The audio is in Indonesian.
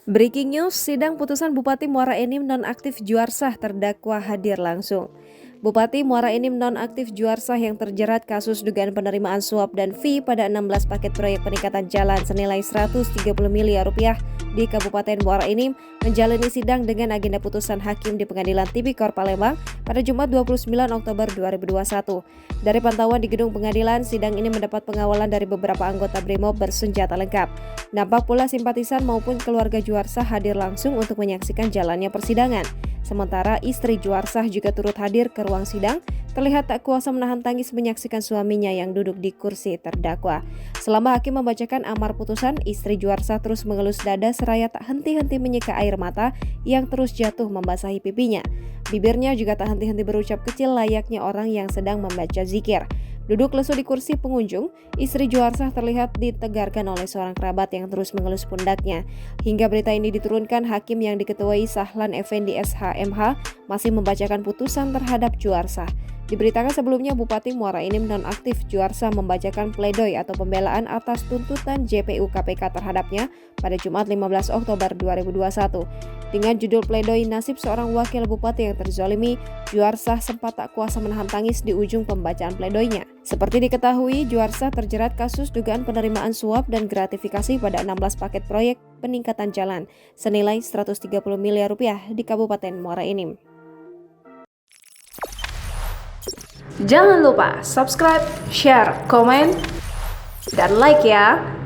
Breaking news, sidang putusan Bupati Muara Enim nonaktif Juarsah terdakwa hadir langsung. Bupati Muara Enim nonaktif Juarsah yang terjerat kasus dugaan penerimaan suap dan fee pada 16 paket proyek peningkatan jalan senilai 130 miliar rupiah di Kabupaten Muara Enim menjalani sidang dengan agenda putusan hakim di Pengadilan Tipikor Palembang pada Jumat 29 Oktober 2021. Dari pantauan di gedung pengadilan, sidang ini mendapat pengawalan dari beberapa anggota BRIMOB bersenjata lengkap. Nampak pula simpatisan maupun keluarga Juarsah hadir langsung untuk menyaksikan jalannya persidangan. Sementara istri Juarsah juga turut hadir ke ruang sidang, terlihat tak kuasa menahan tangis menyaksikan suaminya yang duduk di kursi terdakwa. Selama hakim membacakan amar putusan, istri Juarsah terus mengelus dada seraya tak henti-henti menyeka air mata yang terus jatuh membasahi pipinya. Bibirnya juga tak henti-henti berucap kecil layaknya orang yang sedang membaca zikir. Duduk lesu di kursi pengunjung, istri Juarsah terlihat ditegarkan oleh seorang kerabat yang terus mengelus pundaknya. Hingga berita ini diturunkan, hakim yang diketuai Sahlan Effendi SH.MH masih membacakan putusan terhadap Juarsah. Diberitakan sebelumnya Bupati Muara Enim nonaktif Juarsah membacakan pledoi atau pembelaan atas tuntutan JPU KPK terhadapnya pada Jumat 15 Oktober 2021. Dengan judul pledoi nasib seorang wakil bupati yang terzolimi, Juarsah sempat tak kuasa menahan tangis di ujung pembacaan pledoinya. Seperti diketahui, Juarsah terjerat kasus dugaan penerimaan suap dan gratifikasi pada 16 paket proyek peningkatan jalan senilai 130 miliar rupiah di Kabupaten Muara Enim. Jangan lupa subscribe, share, komen, dan like ya!